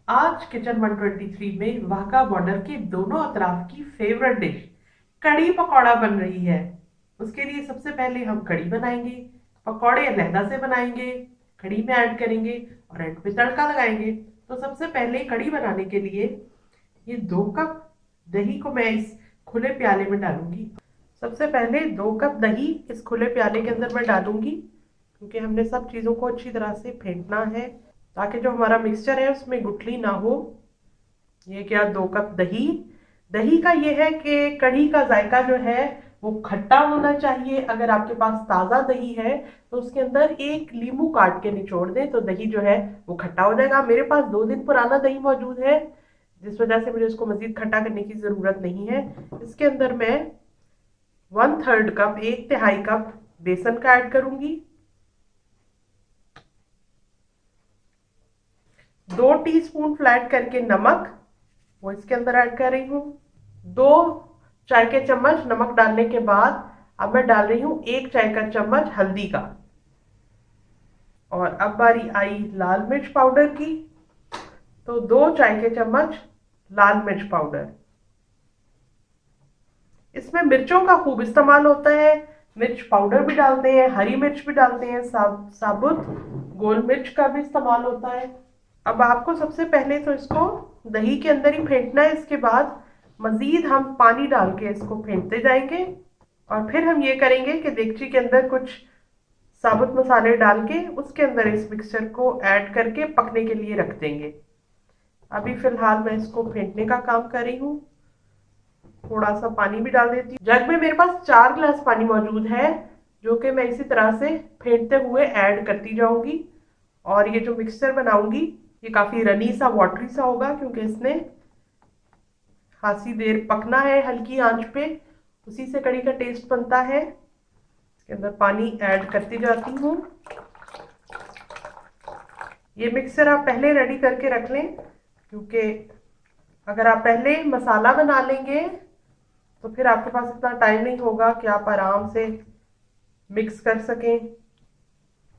आज किचन 123 में वाघा बॉर्डर के दोनों अतराफ की फेवरेट डिश कड़ी पकौड़ा बन रही है। उसके लिए सबसे पहले हम कड़ी बनाएंगे। पकौड़े अलहदा से बनाएंगे, कड़ी में ऐड करेंगे और एंड पे तड़का लगाएंगे। तो सबसे पहले कड़ी बनाने के लिए ये 2 कप दही को मैं इस खुले प्याले में डालूंगी। सबसे पहले 2 कप दही इस खुले प्याले के अंदर मैं डालूंगी, क्योंकि हमने सब चीज़ों को अच्छी तरह से फेंटना है ताकि जो हमारा मिक्सचर है उसमें गुठली ना हो। ये क्या, 2 कप दही। दही का ये है कि कढ़ी का जायका जो है वो खट्टा होना चाहिए। अगर आपके पास ताज़ा दही है तो उसके अंदर एक नींबू काट के निचोड़ दें तो दही जो है वो खट्टा हो जाएगा। मेरे पास 2 दिन पुराना दही मौजूद है, जिस वजह से मुझे इसको मजीद खट्टा करने की ज़रूरत नहीं है। इसके अंदर मैं 1/3 कप, 1/3 कप बेसन का ऐड करूंगी। 2 टीस्पून फ्लैट करके नमक वो इसके अंदर ऐड कर रही हूँ। 2 चाय के चम्मच नमक डालने के बाद अब मैं डाल रही हूँ 1 चाय का चम्मच हल्दी का। और अब बारी आई लाल मिर्च पाउडर की, तो 2 चाय के चम्मच लाल मिर्च पाउडर। इसमें मिर्चों का खूब इस्तेमाल होता है। मिर्च पाउडर भी डालते हैं, हरी मिर्च भी डालते हैं, साबुत गोल मिर्च का भी इस्तेमाल होता है। अब आपको सबसे पहले तो इसको दही के अंदर ही फेंटना है। इसके बाद मजीद हम पानी डाल के इसको फेंटते जाएंगे और फिर हम ये करेंगे कि देगची के अंदर कुछ साबुत मसाले डाल के उसके अंदर इस मिक्सचर को ऐड करके पकने के लिए रख देंगे। अभी फिलहाल मैं इसको फेंटने का काम कर रही हूँ। थोड़ा सा पानी भी डाल देती हूँ। जग में मेरे पास 4 गिलास पानी मौजूद है, जो कि मैं इसी तरह से फेंटते हुए ऐड करती जाऊंगी। और ये जो मिक्सचर बनाऊंगी ये काफ़ी रनी सा, वाटरी सा होगा, क्योंकि इसने खासी देर पकना है हल्की आंच पे। उसी से कड़ी का टेस्ट बनता है। इसके अंदर पानी ऐड करती जाती हूँ। ये मिक्सचर आप पहले रेडी करके रख लें, क्योंकि अगर आप पहले मसाला बना लेंगे तो फिर आपके पास इतना टाइम नहीं होगा कि आप आराम से मिक्स कर सकें।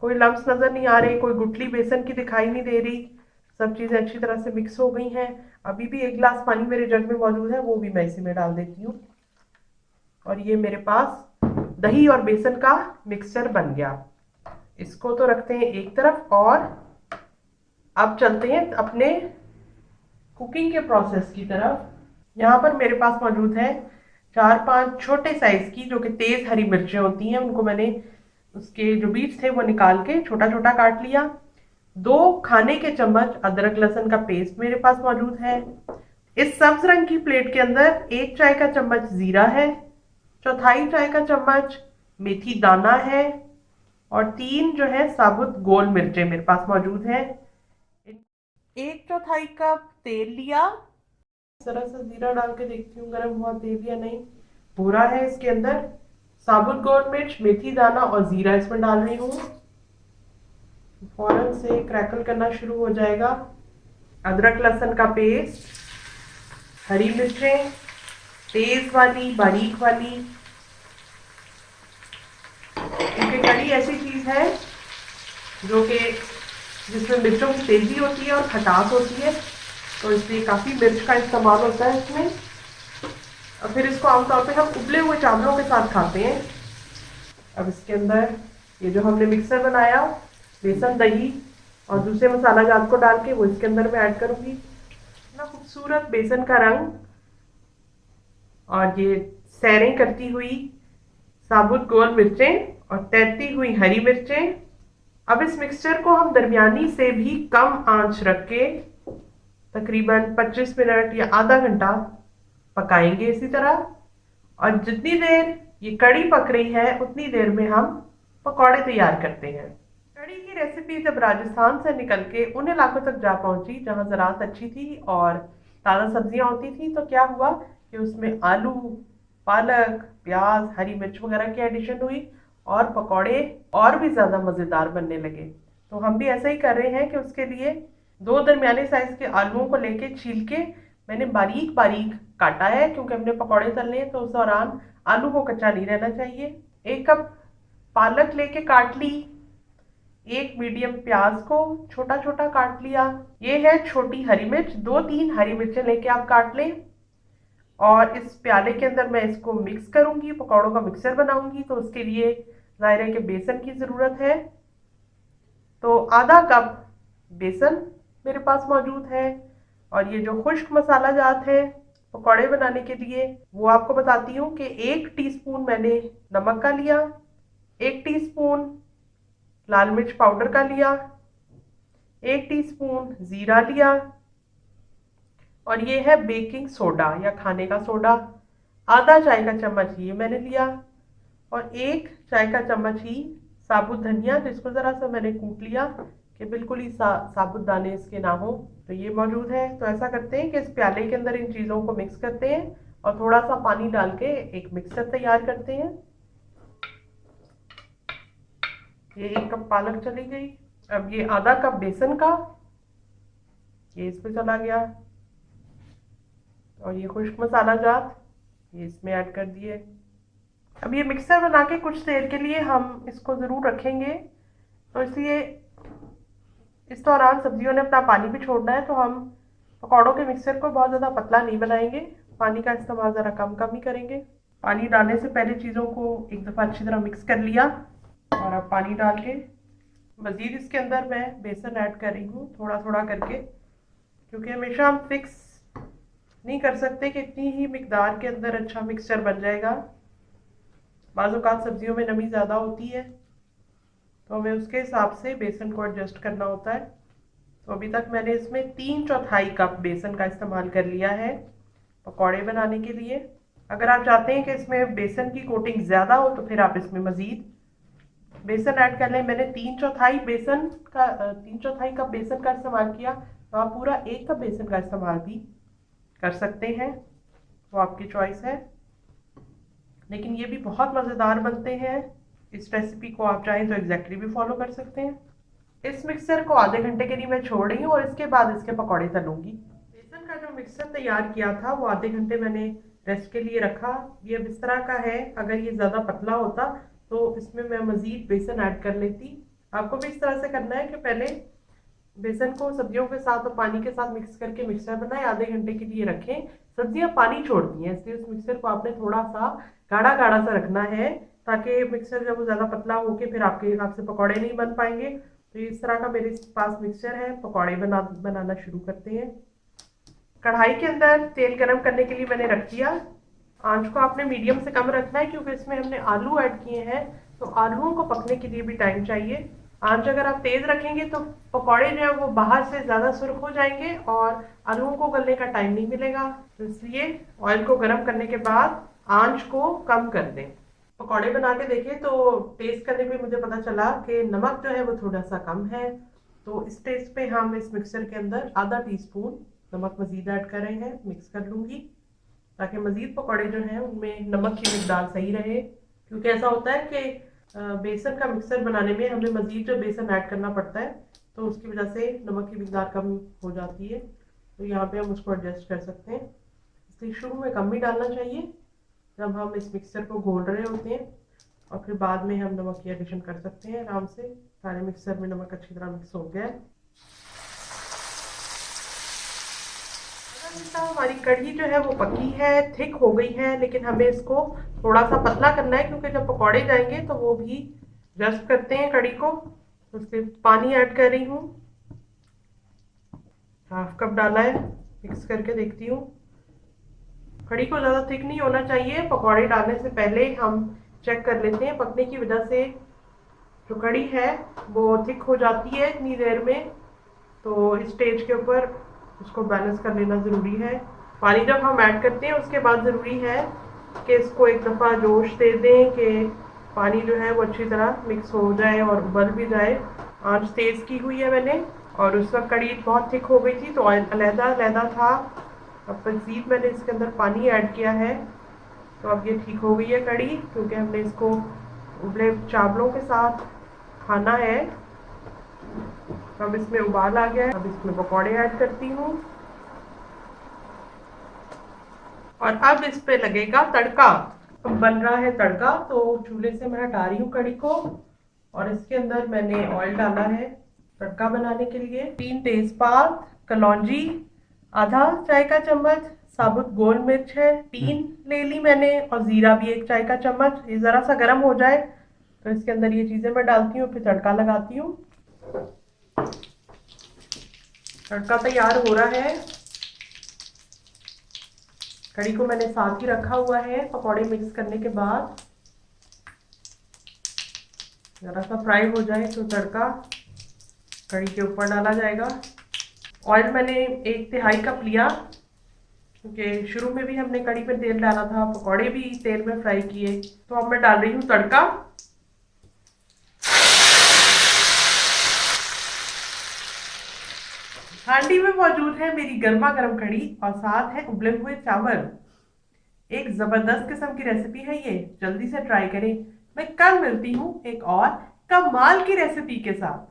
कोई लम्स नज़र नहीं आ रहे, कोई गुठली बेसन की दिखाई नहीं दे रही। सब चीज़ें अच्छी तरह से मिक्स हो गई हैं। अभी भी 1 गिलास पानी मेरे जग में मौजूद है, वो भी मैं इसी में डाल देती हूँ। और ये मेरे पास दही और बेसन का मिक्सचर बन गया। इसको तो रखते हैं एक तरफ और अब चलते हैं अपने कुकिंग के प्रोसेस की तरफ। यहाँ पर मेरे पास मौजूद है 4-5 छोटे साइज की, जो कि तेज हरी मिर्चें होती हैं। उनको मैंने उसके जो बीज थे वो निकाल के छोटा छोटा काट लिया। 2 खाने के चम्मच अदरक लहसुन का पेस्ट मेरे पास मौजूद है। इस सब्ज रंग की प्लेट के अंदर 1 चाय का चम्मच जीरा है, 1/4 चाय का चम्मच मेथी दाना है और 3 जो है साबुत गोल मिर्चें मेरे पास मौजूद है। 1/4 कप तेल लिया। जरा सा जीरा डाल के देखती हूँ गर्म हुआ तेल या नहीं। पूरा है। इसके अंदर साबुत गोल मिर्च, मेथी दाना और जीरा इसमें डाल रही हूँ। फौरन से क्रैकल करना शुरू हो जाएगा। अदरक लहसुन का पेस्ट, हरी मिर्चें तेज वाली, बारीक वाली, क्योंकि कड़ी ऐसी चीज है जो कि जिसमें मिर्चों की तेजी होती है और खटास होती है, तो इसलिए काफ़ी मिर्च का इस्तेमाल होता है इसमें। और फिर इसको आमतौर पे हम उबले हुए चावलों के साथ खाते हैं। अब इसके अंदर ये जो हमने मिक्सर बनाया, बेसन, दही और दूसरे मसाला जात को डाल के वो इसके अंदर मैं ऐड करूँगी। इतना खूबसूरत बेसन का रंग और ये सैरें करती हुई साबुत गोल मिर्चें और तैरती हुई हरी मिर्चें। अब इस मिक्सचर को हम दरमियानी से भी कम आंच रख के तकरीबन 25 मिनट या आधा घंटा पकाएंगे इसी तरह। और जितनी देर ये कड़ी पक रही है उतनी देर में हम पकौड़े तैयार करते हैं। कड़ी की रेसिपी जब राजस्थान से निकल के उन इलाकों तक जा पहुंची जहां ज़राअत अच्छी थी और ताज़ा सब्जियां होती थी, तो क्या हुआ कि उसमें आलू, पालक, प्याज, हरी मिर्च वगैरह की एडिशन हुई और पकौड़े और भी ज़्यादा मज़ेदार बनने लगे। तो हम भी ऐसा ही कर रहे हैं कि उसके लिए 2 दरमियाने साइज के आलूओं को लेके छील के मैंने बारीक बारीक काटा है, क्योंकि हमने पकौड़े तलने हैं तो उस दौरान आलू को कच्चा नहीं रहना चाहिए। 1 कप पालक लेके काट ली। एक मीडियम प्याज को छोटा छोटा काट लिया। ये है छोटी हरी मिर्च, 2-3 हरी मिर्चें लेके आप काट लें। और इस प्याले के अंदर मैं इसको मिक्स करूंगी, पकौड़ों का मिक्सर बनाऊंगी, तो उसके लिए जाहिर है कि बेसन की ज़रूरत है। तो आधा कप बेसन मेरे पास मौजूद है। और ये जो खुश्क मसाला जात है पकौड़े बनाने के लिए, वो आपको बताती हूँ कि 1 टीस्पून मैंने नमक का लिया, 1 टीस्पून लाल मिर्च पाउडर का लिया, 1 टीस्पून जीरा लिया, और ये है बेकिंग सोडा या खाने का सोडा, आधा चाय का चम्मच ये मैंने लिया। और 1 चाय का चम्मच ही साबुत धनिया, जिसको ज़रा सा मैंने कूट लिया कि बिल्कुल ही साबुत दाने इसके ना हो, तो ये मौजूद है। तो ऐसा करते हैं कि इस प्याले के अंदर इन चीज़ों को मिक्स करते हैं और थोड़ा सा पानी डाल के एक मिक्सर तैयार करते हैं। ये 1 कप पालक चली गई। अब ये आधा कप बेसन का ये इसमें चला गया, और ये खुश्क मसाला जात ये इसमें ऐड कर दिए। अब ये मिक्सर बना के कुछ देर के लिए हम इसको ज़रूर रखेंगे, तो इसलिए इस दौरान सब्जियों ने अपना पानी भी छोड़ना है, तो हम पकौड़ों के मिक्सर को बहुत ज़्यादा पतला नहीं बनाएंगे, पानी का इस्तेमाल ज़रा कम कम ही करेंगे। पानी डालने से पहले चीज़ों को एक दफ़ा अच्छी तरह मिक्स कर लिया, और अब पानी डाल के मज़ीद इसके अंदर मैं बेसन ऐड कर रही हूँ थोड़ा थोड़ा करके, क्योंकि हमेशा हम फिक्स नहीं कर सकते कि इतनी ही मिकदार के अंदर अच्छा मिक्सचर बन जाएगा। बाज़ औक़ात सब्जियों में नमी ज़्यादा होती है, तो हमें उसके हिसाब से बेसन को एडजस्ट करना होता है। तो अभी तक मैंने इसमें 3/4 कप बेसन का इस्तेमाल कर लिया है पकौड़े बनाने के लिए। अगर आप चाहते हैं कि इसमें बेसन की कोटिंग ज़्यादा हो तो फिर आप इसमें मज़ीद बेसन ऐड कर लें। मैंने 3/4 कप बेसन का इस्तेमाल किया, तो आप पूरा 1 कप बेसन का इस्तेमाल भी कर सकते हैं, वो आपकी चॉइस है। लेकिन ये भी बहुत मज़ेदार बनते हैं। इस रेसिपी को आप चाहें तो एग्जैक्टली भी फॉलो कर सकते हैं। इस मिक्सर को आधे घंटे के लिए मैं छोड़ रही हूँ, और इसके बाद इसके पकौड़े तलूंगी। बेसन का जो मिक्सर तैयार किया था वो आधे घंटे मैंने रेस्ट के लिए रखा। ये अब इस तरह का है। अगर ये ज़्यादा पतला होता तो इसमें मैं मज़ीद बेसन ऐड कर लेती। आपको भी इस तरह से करना है कि पहले बेसन को सब्जियों के साथ और पानी के साथ मिक्स करके मिक्सर बनाए, आधे घंटे के लिए रखें। सब्जियां पानी छोड़ती हैं, इसलिए उस मिक्सर को आपने थोड़ा सा गाढ़ा गाढ़ा सा रखना है, ताकि मिक्सर जब वो ज़्यादा पतला होके फिर आपके हिसाब से पकौड़े नहीं बन पाएंगे। तो इस तरह का मेरे पास मिक्सचर है। पकौड़े बनाना शुरू करते हैं। कढ़ाई के अंदर तेल गरम करने के लिए मैंने रख दिया। आंच को आपने मीडियम से कम रखना है, क्योंकि इसमें हमने आलू ऐड किए हैं, तो आलूओं को पकने के लिए भी टाइम चाहिए। आंच अगर आप तेज़ रखेंगे तो पकौड़े जो है वो बाहर से ज़्यादा सुर्ख हो जाएंगे और आलूओं को गलने का टाइम नहीं मिलेगा। तो इसलिए ऑयल को गर्म करने के बाद आंच को कम कर दें। पकौड़े बना के देखे तो टेस्ट करने पे मुझे पता चला कि नमक जो है वो थोड़ा सा कम है। तो इस टेस्ट पे हम इस मिक्सर के अंदर आधा टीस्पून नमक मज़ीद ऐड कर रहे हैं। मिक्स कर लूँगी ताकि मज़ीद पकौड़े जो हैं उनमें नमक की मिकदार सही रहे, क्योंकि ऐसा होता है कि बेसन का मिक्सर बनाने में हमें मज़ीद जो बेसन ऐड करना पड़ता है, तो उसकी वजह से नमक की मिकदार कम हो जाती है। तो यहाँ पे हम उसको एडजस्ट कर सकते हैं, इसलिए शुरू में कम ही डालना चाहिए जब हम इस मिक्सचर को घोल रहे होते हैं, और फिर बाद में हम नमक की एडिशन कर सकते हैं आराम से। सारे मिक्सर में नमक अच्छी तरह मिक्स हो गया है। हमारी कढ़ी जो है वो पकी है, थिक हो गई है, लेकिन हमें इसको थोड़ा सा पतला करना है, क्योंकि जब पकौड़े जाएंगे तो वो भी रस्ट करते हैं कढ़ी को। तो उसमें पानी ऐड कर रही हूँ, 1/2 कप डाला है। मिक्स करके देखती हूँ। कढ़ी को ज़्यादा थिक नहीं होना चाहिए। पकौड़े डालने से पहले हम चेक कर लेते हैं, पकने की वजह से जो कढ़ी है वो थिक हो जाती है इतनी देर में। तो इस स्टेज के ऊपर उसको बैलेंस कर लेना ज़रूरी है। पानी जब हम ऐड करते हैं उसके बाद ज़रूरी है कि इसको एक दफ़ा जोश दे दें कि पानी जो है वो अच्छी तरह मिक्स हो जाए और उबल भी जाए। आंच तेज़ की हुई है मैंने, और उस वक्त कढ़ी बहुत थिक हो गई थी तो ऑयल अलहदा था। अब मज़ीद मैंने इसके अंदर पानी ऐड किया है, तो अब ये ठीक हो गई है कढ़ी, क्योंकि हमने इसको उबले चावलों के साथ खाना है। अब इसमें उबाल आ गया है। अब इसमें पकौड़े ऐड करती हूँ, और अब इस पे लगेगा तड़का। अब बन रहा है तड़का, तो चूल्हे से मैं हटा रही हूँ कढ़ी को, और इसके अंदर मैंने ऑयल डाला है तड़का बनाने के लिए। 3 तेजपात, कलौंजी आधा चाय का चम्मच, साबुत गोल मिर्च है 3 ले ली मैंने, और जीरा भी 1 चाय का चम्मच। ये जरा सा गर्म हो जाए तो इसके अंदर ये चीजें मैं डालती हूँ, फिर तड़का लगाती हूँ। तड़का तैयार हो रहा है। कड़ी को मैंने साथ ही रखा हुआ है। पकौड़े मिक्स करने के बाद जरा सा फ्राई हो जाए तो तड़का कड़ी के ऊपर डाला जाएगा। ऑयल मैंने 1/3 कप लिया, क्योंकि शुरू में भी हमने कड़ी में तेल डाला था, पकौड़े भी तेल में फ्राई किए। तो अब मैं डाल रही हूँ तड़का। हांडी में मौजूद है मेरी गर्मा गर्म कड़ी और साथ है उबले हुए चावल। एक जबरदस्त किस्म की रेसिपी है ये, जल्दी से ट्राई करें। मैं कल मिलती हूँ एक और कमाल की रेसिपी के साथ।